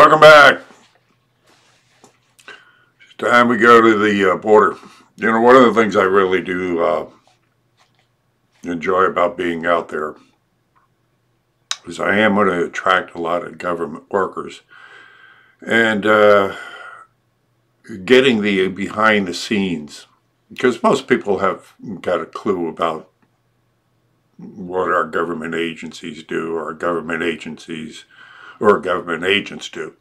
Welcome back. It's time we go to the border. You know, one of the things I really do enjoy about being out there is I am going to attract a lot of government workers. And getting the behind the scenes, because most people have got a clue about what our government agencies do, or government agencies or government agents do.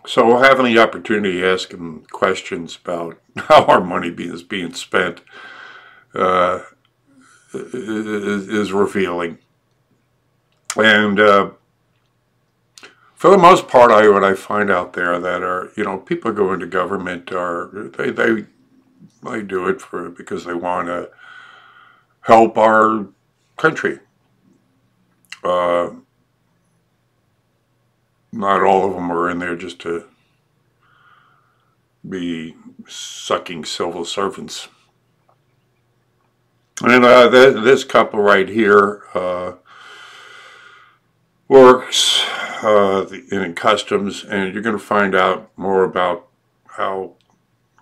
So having the opportunity to ask them questions about how our money is being spent is revealing. And for the most part, what I find out there that are, you know, people go into government they do it because they want to help our country. Not all of them are in there just to be sucking civil servants. And this couple right here works in customs, and you're going to find out more about how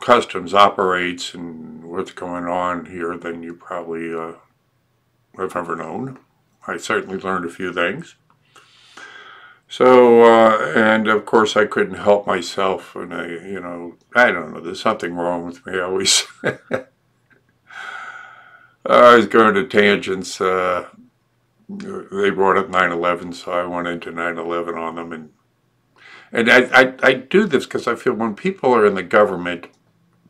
customs operates and what's going on here than you probably have ever known. I certainly learned a few things. So, and of course I couldn't help myself, and I don't know, there's something wrong with me. I always, I was going to tangents. They brought up 9/11, so I went into 9/11 on them, and I do this because I feel when people are in the government,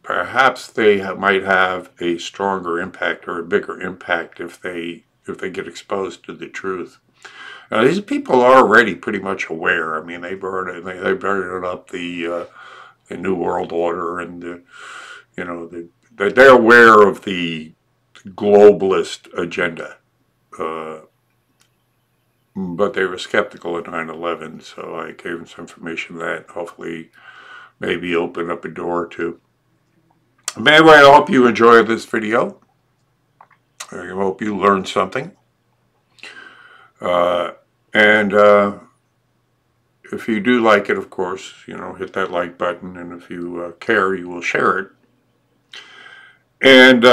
perhaps they might have a stronger impact or a bigger impact if they get exposed to the truth. Now, these people are already pretty much aware. I mean, they burned up the New World Order, and they're aware of the globalist agenda. But they were skeptical of 9/11, so I gave them some information that hopefully maybe open up a door to. But anyway, I hope you enjoyed this video. I hope you learned something. And if you do like it, of course, hit that like button, and if you care, you will share it. And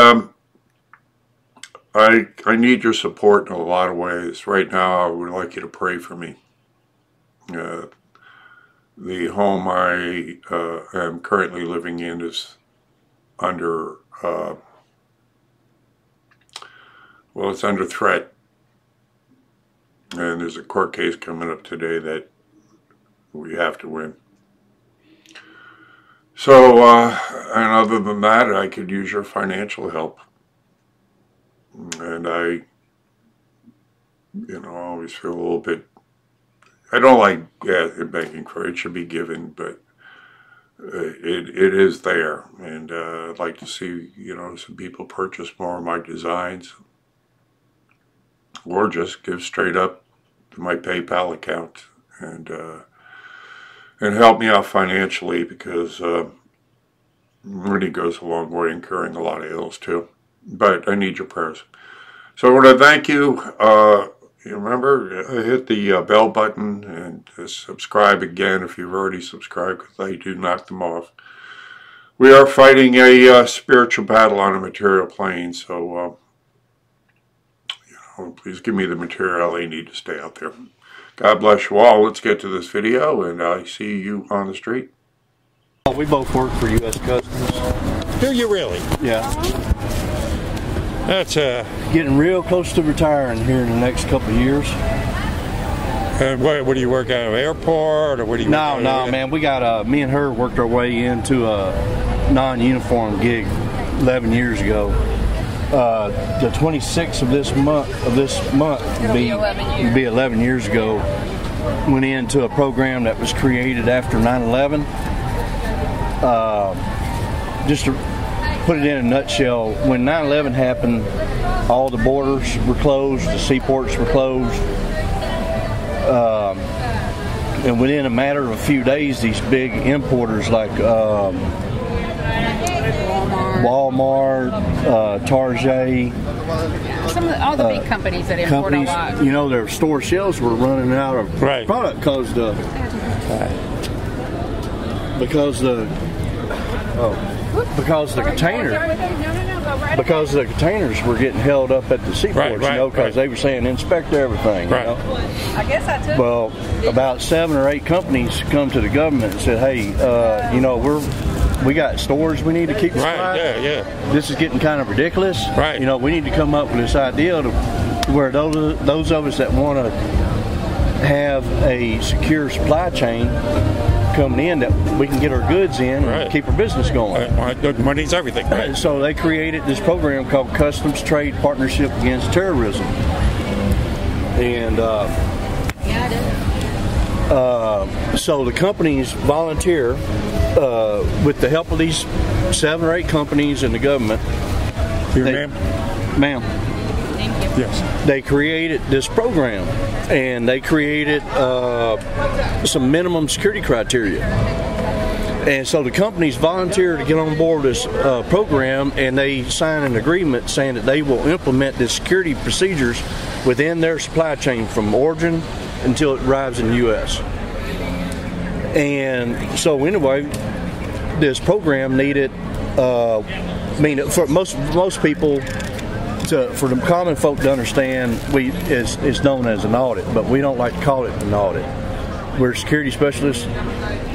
I need your support in a lot of ways. Right now, I would like you to pray for me. The home I am currently living in is under, it's under threat. And there's a court case coming up today that we have to win. So, and other than that, I could use your financial help. And I always feel a little bit, I don't like begging for it. It should be given, but it is there. And I'd like to see, some people purchase more of my designs, or just give straight up to my PayPal account and help me out financially, because money goes a long way in curing a lot of ills too. But I need your prayers. So I want to thank you. Remember, hit the bell button and subscribe again if you've already subscribed, because I do knock them off. We are fighting a spiritual battle on a material plane, so please give me the material I need to stay out there. God bless you all. Let's get to this video, and I see you on the street. We both work for U.S. Customs. Do you really? Yeah. That's getting real close to retiring here in the next couple of years. And what do you work out of airport, or what do you? No, man. We got me and her worked our way into a non-uniform gig 11 years ago. The 26th of this month will be 11 years ago. Went into a program that was created after 9/11. Just to put it in a nutshell, when 9/11 happened, all the borders were closed, the seaports were closed, and within a matter of a few days, these big importers like Walmart, Target, All the big companies that import a lot. You know, their store shelves were running out of product because the containers were getting held up at the seaports, because they were saying inspect everything. You know? I guess I took. Well, about 7 or 8 companies come to the government and said, "Hey, you know, we got stores we need to keep supplied. This is getting kind of ridiculous. You know, we need to come up with this idea to where those of us that want to have a secure supply chain coming in, that we can get our goods in and keep our business going. Money's everything. So they created this program called Customs Trade Partnership Against Terrorism. And so the companies volunteer with the help of these 7 or 8 companies and the government. Ma'am. Yes. They created this program, and they created some minimum security criteria. And so the companies volunteer to get on board this program, and they sign an agreement saying that they will implement the security procedures within their supply chain from origin until it arrives in the U.S. And so anyway, this program needed, for most people, for the common folk to understand, it's known as an audit, but we don't like to call it an audit. We're security specialists,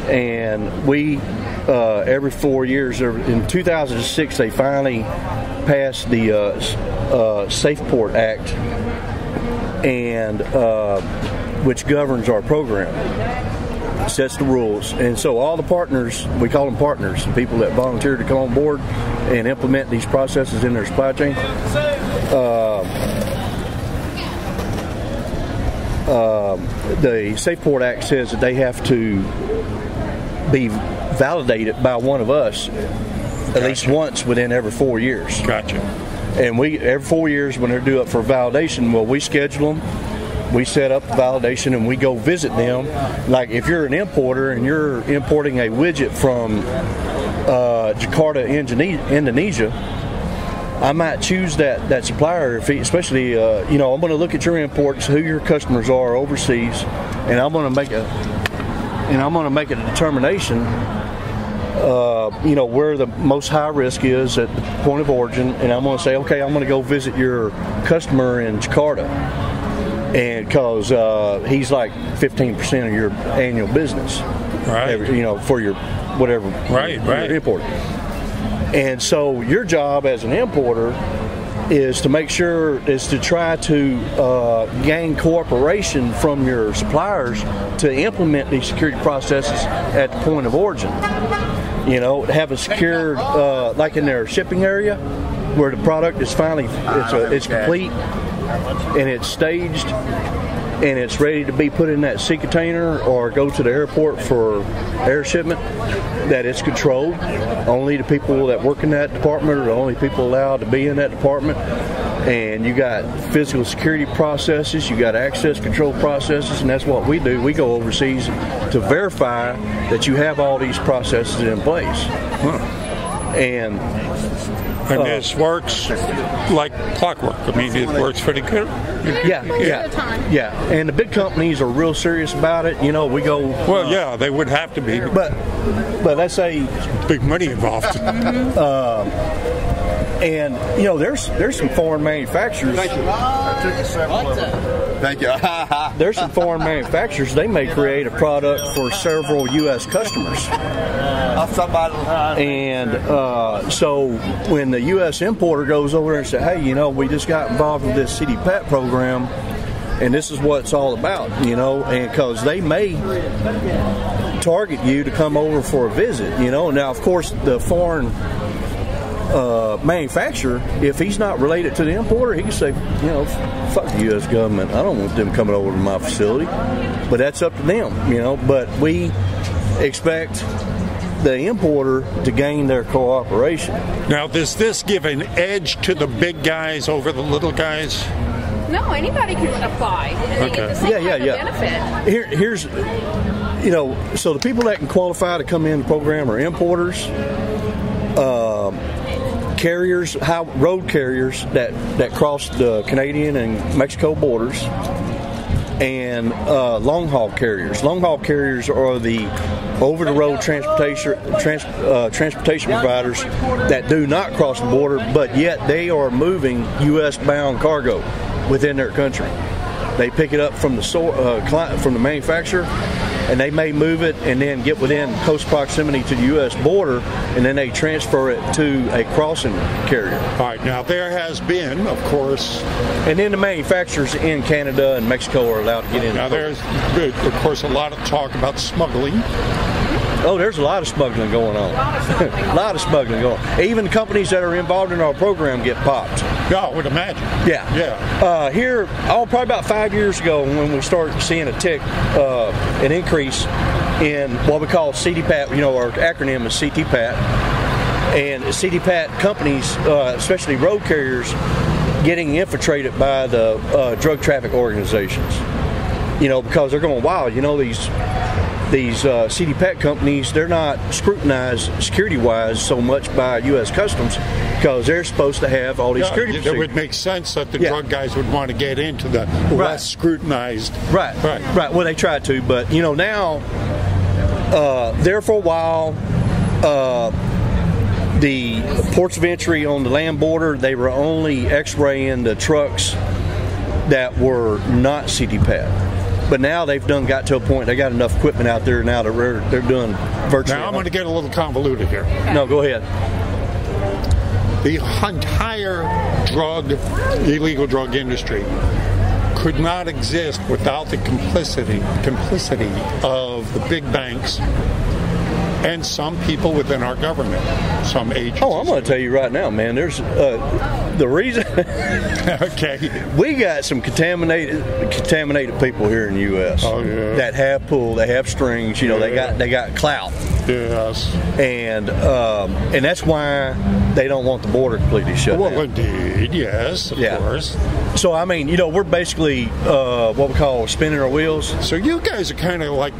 and we every 4 years. In 2006, they finally passed the SafePort Act, and which governs our program, sets the rules. And so all the partners, we call them partners, the people that volunteer to come on board and implement these processes in their supply chain. The SafePort Act says that they have to be validated by one of us at least once within every 4 years. And we, every 4 years when they're due up for validation, well, we schedule them, we set up the validation, and we go visit them. Like if you're an importer and you're importing a widget from Jakarta, Indonesia, I might choose that supplier, especially, I'm going to look at your imports, who your customers are overseas, and I'm going to make a determination, where the most high risk is at the point of origin, and I'm going to say, okay, I'm going to go visit your customer in Jakarta, and because he's like 15% of your annual business, for your whatever you're importing. And so your job as an importer is to try to gain cooperation from your suppliers to implement these security processes at the point of origin. Have a secured, like in their shipping area, where the product is finally, it's complete, and it's staged, and it's ready to be put in that sea container or go to the airport for air shipment, that it's controlled. Only the people that work in that department are the only people allowed to be in that department. And you got physical security processes, you got access control processes, and that's what we do. We go overseas to verify that you have all these processes in place. And this works like clockwork. I mean, it works pretty good. Yeah. And the big companies are real serious about it. We go. Well, they would have to be. But let's say big money involved. And there's some foreign manufacturers. Thank you. I took a sample of it. Thank you. There's some foreign manufacturers. They may create a product for several U.S. customers. And so when the U.S. importer goes over there and says, "Hey, we just got involved with this CDPAT program, and this is what it's all about," and because they may target you to come over for a visit, Now, of course, the foreign manufacturer, if he's not related to the importer, he can say, fuck the U.S. government, I don't want them coming over to my facility. But that's up to them, But we expect the importer to gain their cooperation. Now, does this give an edge to the big guys over the little guys? No, anybody can apply. And they get the same type of benefit. Here's, so the people that can qualify to come in the program are importers, carriers, road carriers that cross the Canadian and Mexico borders, and long haul carriers. Long haul carriers are the over the road transportation providers that do not cross the border, but yet they are moving U.S. bound cargo within their country. They pick it up from the manufacturer, and they may move it and then get within close proximity to the U.S. border, and then they transfer it to a crossing carrier. All right, now there has been, of course... And then the manufacturers in Canada and Mexico are allowed to get in. Now there's, of course, a lot of talk about smuggling. Oh, there's a lot of smuggling going on. A lot of smuggling going on. Even companies that are involved in our program get popped. Yeah, I would imagine. Yeah. Here, probably about 5 years ago, when we started seeing an increase in what we call CDPAT, our acronym is CTPAT, and CDPAT companies, especially road carriers, getting infiltrated by the drug traffic organizations. Because they're going, wow, these CDPAT companies, they're not scrutinized security-wise so much by U.S. Customs because they're supposed to have all these security procedures. It would make sense that the drug guys would want to get into the less scrutinized. Right. Well, they tried to, but, now, there for a while, the ports of entry on the land border, they were only x-raying the trucks that were not CDPAT. But now they've got to a point, they got enough equipment out there now that they're doing virtually. Now I'm going to get a little convoluted here. No, go ahead. The entire illegal drug industry could not exist without the complicity of the big banks and some people within our government, some agencies. Oh, I'm going to tell you right now, man. There's the reason. Okay. We got some contaminated people here in the U.S. Oh, yeah. That have pull, they have strings. They got clout. Yes. And that's why they don't want the border completely shut down. Well, indeed, yes, of course. So I mean, we're basically what we call spinning our wheels. So you guys are kind of like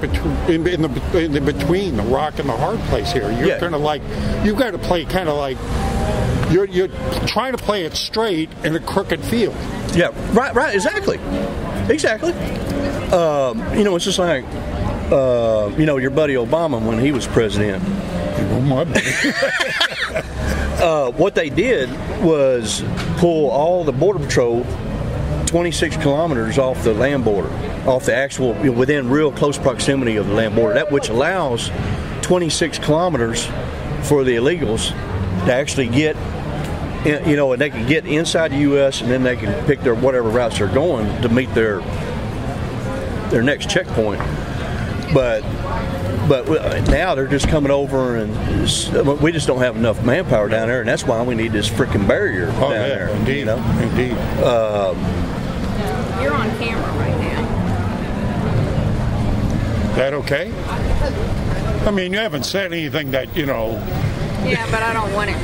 in between the rock and the hard place here. You're kind of like, you've got to play kind of like you're trying to play it straight in a crooked field. Yeah, right, exactly. It's just like your buddy Obama when he was president. What they did was pull all the Border Patrol 26 kilometers off the land border, off the actual, within real close proximity of the land border, that which allows 26 kilometers for the illegals to actually get, and they can get inside the U.S. and then they can pick their whatever routes they're going to meet their next checkpoint. But now they're just coming over, and we just don't have enough manpower down there, and that's why we need this freaking barrier down there. Indeed, indeed. You're on camera right now. That okay? I mean, you haven't said anything that, Yeah, but I don't want it.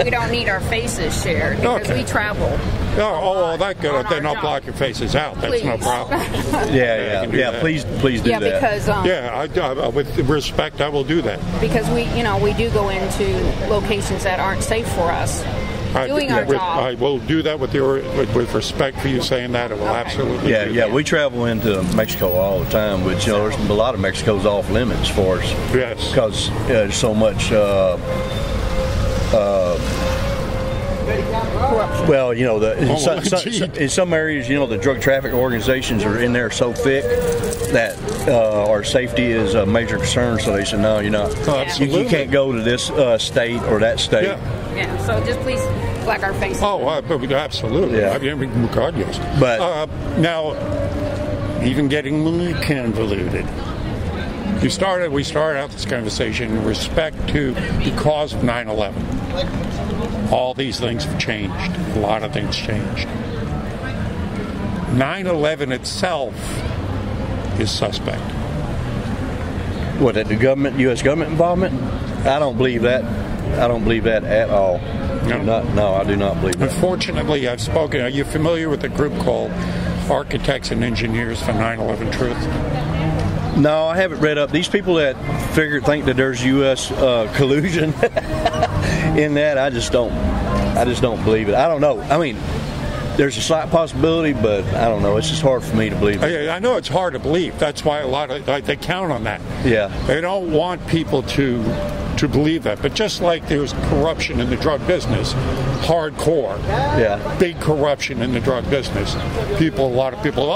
We don't need our faces shared because we travel. Oh, that good. Then I'll block your faces out. That's no problem. Yeah. Please do that. Because with respect, I will do that. Because we do go into locations that aren't safe for us. Doing our job. I will do that with respect for you saying that. I will absolutely. do that. We travel into Mexico all the time, which there's a lot of Mexico's off limits for us. Yes, because there's so much. Well, in some areas, the drug traffic organizations are in there so thick that our safety is a major concern. So they said, no, you're not. You can't go to this state or that state. Yeah. So just please black our faces. Oh, absolutely. Yeah. I mean, regardless. But now, even getting convoluted. We started out this conversation in respect to because of 9/11. All these things have changed. A lot of things changed. 9/11 itself is suspect. What, that the government, U.S. government involvement? I don't believe that. I don't believe that at all. No, I do not believe that. Unfortunately, I've spoken. Are you familiar with a group called Architects and Engineers for 9/11 Truth? No, I haven't read up. These people that think that there's U.S. Collusion in that, I just don't believe it. I don't know. I mean, there's a slight possibility, but I don't know. It's just hard for me to believe it. I know it's hard to believe. That's why they count on that. Yeah. They don't want people to believe that. But just like there's corruption in the drug business, hardcore, big corruption in the drug business. A lot of people,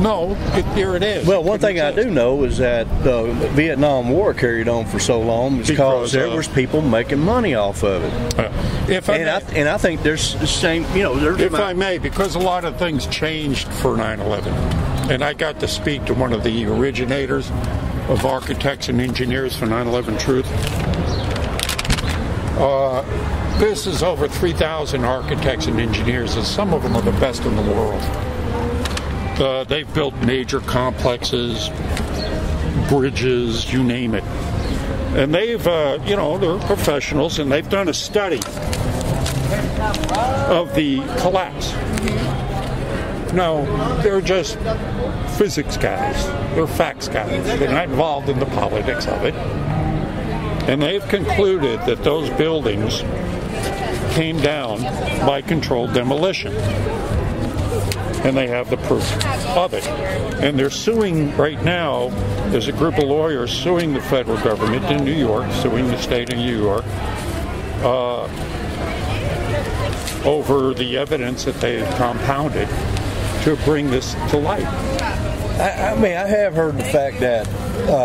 no, here it is. Well, one thing I do know is that the Vietnam War carried on for so long because there was people making money off of it. I think there's the same, if I may, because a lot of things changed for 9/11, and I got to speak to one of the originators of architects and engineers for 9/11 Truth. This is over 3,000 architects and engineers, and some of them are the best in the world. They've built major complexes, bridges, you name it. And they've, they're professionals, and they've done a study of the collapse. No, they're just physics guys. They're facts guys. They're not involved in the politics of it. And they've concluded that those buildings came down by controlled demolition. And they have the proof of it. And they're suing right now. There's a group of lawyers suing the federal government in New York, suing the state of New York, over the evidence that they have compounded to bring this to light. I have heard the fact that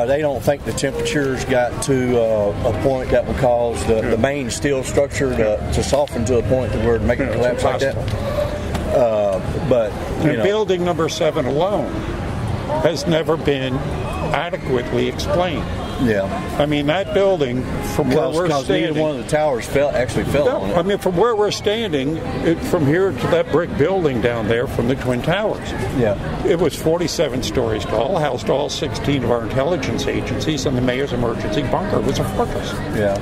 they don't think the temperatures got to a point that would cause the main steel structure to soften to a point where it make it collapse like that. Building number 7 alone has never been adequately explained. Yeah. I mean, that building, from where we're standing... neither one of the towers fell on it. I mean, from where we're standing, from here to that brick building down there from the Twin Towers. Yeah. It was 47 stories tall, housed all 16 of our intelligence agencies, and the mayor's emergency bunker. It was a fortress. Yeah.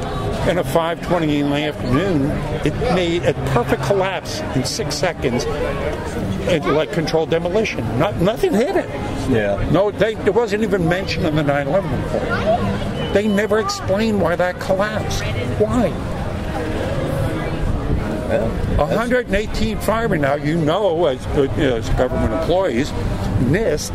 And at 5:20 in the afternoon, it made a perfect collapse in 6 seconds, like controlled demolition. Nothing hit it. Yeah. No, there wasn't even mention in the 9/11 report. They never explained why that collapsed. Why? 118 firemen. Now, as government employees, NIST,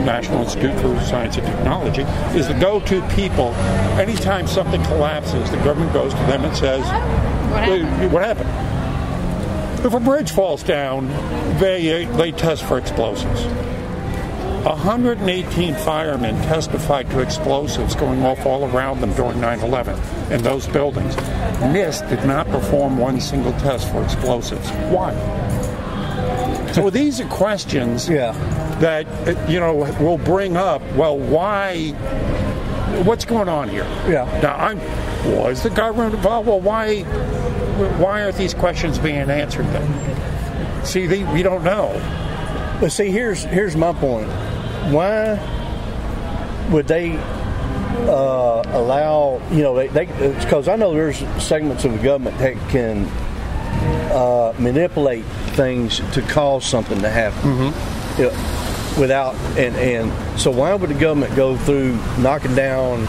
National Institute for Science and Technology, is the go-to people. Anytime something collapses, the government goes to them and says, what happened? If a bridge falls down, they test for explosives. 118 firemen testified to explosives going off all around them during 9/11 in those buildings. NIST did not perform one single test for explosives. Why? So these are questions that, will bring up, well, why? What's going on here? Yeah. Now, was the government involved? Well, why aren't these questions being answered then? See, we don't know. But see, here's my point. Why would they allow, because I know there's segments of the government that can manipulate things to cause something to happen without, and so why would the government go through knocking down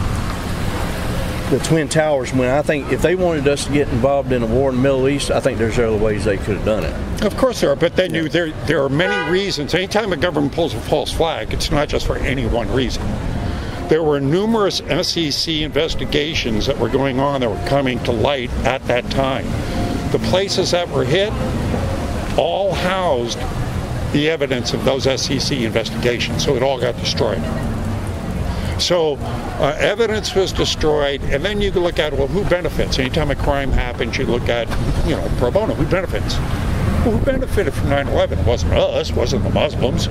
the Twin Towers when I think if they wanted us to get involved in a war in the Middle East, I think there's other ways they could have done it. Of course there are, but then there are many reasons. Anytime a government pulls a false flag, it's not just for any one reason. There were numerous SEC investigations that were going on that were coming to light at that time. The places that were hit all housed the evidence of those SEC investigations, so it all got destroyed. So evidence was destroyed, and then you can look at, well, who benefits? Anytime a crime happens, you look at, pro bono, who benefits? Well, who benefited from 9/11? It wasn't us, it wasn't the Muslims.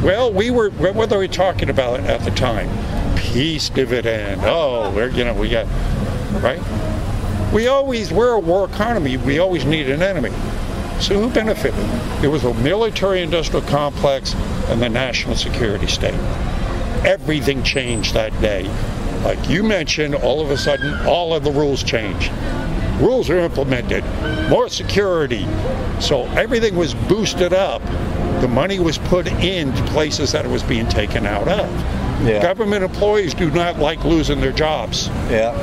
Well, what were we talking about at the time? Peace dividend. Oh, we got, right? We're a war economy. We always need an enemy. So who benefited? It was a military-industrial complex and the national security state. Everything changed that day. Like you mentioned, all of a sudden, all of the rules changed. Rules are implemented, more security. So everything was boosted up The money was put into places that it was being taken out of. Yeah. Government employees do not like losing their jobs. Yeah.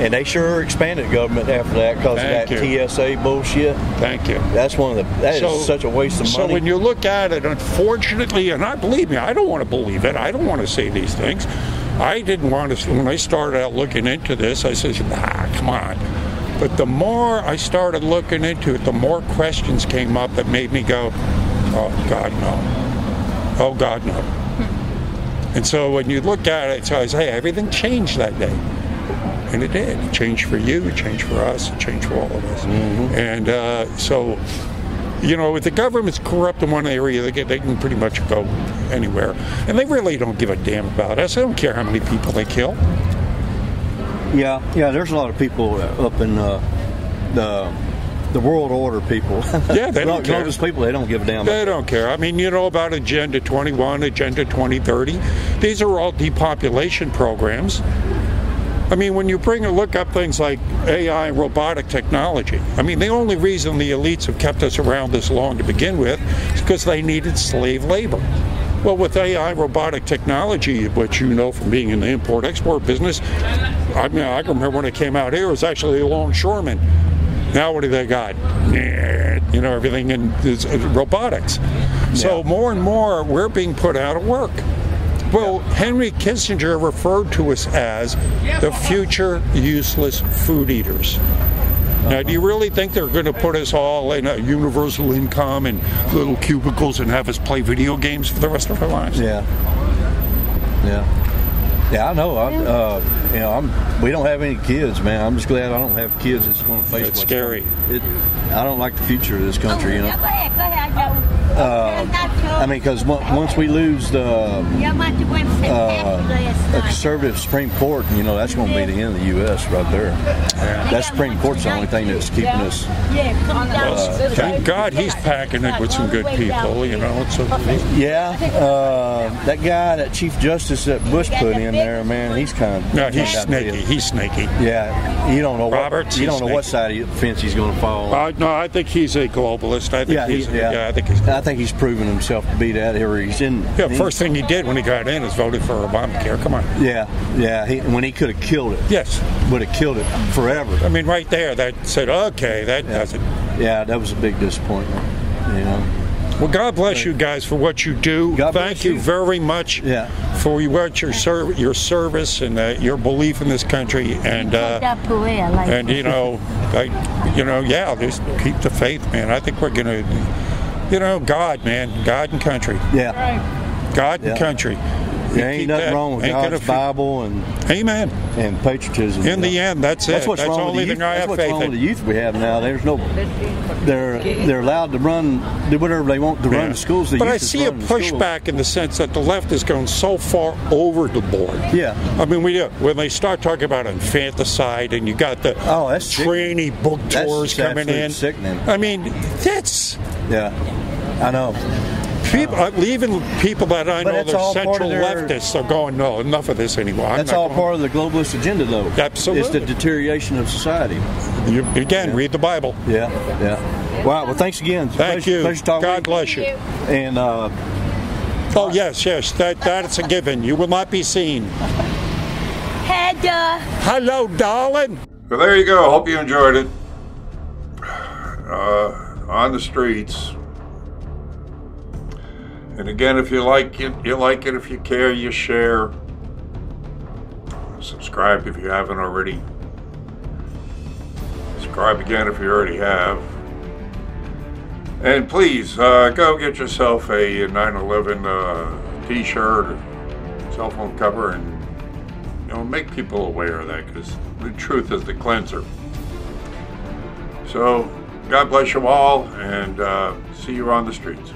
And they sure expanded government after that because of that TSA bullshit. Thank you. That's that is such a waste of money. So when you look at it, unfortunately, and believe me, I don't want to believe it. I don't want to say these things. I didn't want to. When I started out looking into this, I said, nah, come on. But the more I started looking into it, the more questions came up that made me go, oh, God, no. Oh, God, no. And so when you look at it, so I say, hey, everything changed that day. And it did. It changed for you, it changed for us, it changed for all of us. Mm-hmm. And so, you know, if the government's corrupt in one area, they can pretty much go anywhere. And they really don't give a damn about us. They don't care how many people they kill. Yeah, there's a lot of people up in the world order people. Yeah, they don't care. Those people, they don't give a damn. They don't care. I mean, you know about Agenda 21, Agenda 2030. These are all depopulation programs. I mean, when you look up things like AI and robotic technology, I mean, the only reason the elites have kept us around this long to begin with is because they needed slave labor. Well, with AI robotic technology, which you know from being in the import-export business, I mean, I can remember when it came out here, it was actually a longshoreman. Now what do they got? You know, everything in robotics. So more and more, we're being put out of work. Well, Henry Kissinger referred to us as the future useless food eaters. Now, do you really think they're going to put us all in a universal income and little cubicles and have us play video games for the rest of our lives? Yeah, I know. We don't have any kids, man. I'm just glad I don't have kids that's going to face. It's scary. I don't like the future of this country, you know. Go ahead, I mean, because once we lose a conservative Supreme Court, you know, that's going to be the end of the U.S. right there. That Supreme Court's the only thing that's keeping us. Thank God he's packing it with some good people, you know. That guy, that Chief Justice that Bush put in there, man, he's kind of. No, he's snaky. He's snaky. Yeah, you don't know. Roberts, you don't know what side of the fence he's going to fall on. No, I think he's a globalist. I think he's proven himself to be that. He's in. Yeah, first thing he did when he got in is voted for Obamacare. Come on. Yeah. When he could have killed it. Yes. Would have killed it forever. I mean, right there, that said, okay, that does it. Yeah, that was a big disappointment. You know. Well, God bless you guys for what you do. Thank you very much for your service and your belief in this country. And just keep the faith, man. I think we're gonna, God, man, God and country. Yeah. God and country. There ain't nothing wrong with God's Bible and amen and patriotism. In the end, that's it. That's the only thing I have faith in. That's what's wrong with the youth we have now. They're allowed to do whatever they want to run the schools. But I see a pushback in the sense that the left is going so far over the board. Yeah. I mean, when they start talking about infanticide and you got the trainee book tours coming in. Sickening. I mean, that's. Yeah, I know. Even people that I know that are central leftists are going, no, enough of this anymore. That's all part of the globalist agenda, though. Absolutely. It's the deterioration of society. Read the Bible. Yeah. Wow, well, thanks again. Thank you. Pleasure talking. God bless you. And, yes, that's a given. You will not be seen. Hello, darling. Well, there you go. Hope you enjoyed it. On the streets. And again, if you like it, you like it. If you care, you share. Subscribe if you haven't already. Subscribe again if you already have. And please, go get yourself a 9/11 t-shirt or cell phone cover and, make people aware of that, because the truth is the cleanser. So, God bless you all, and see you on the streets.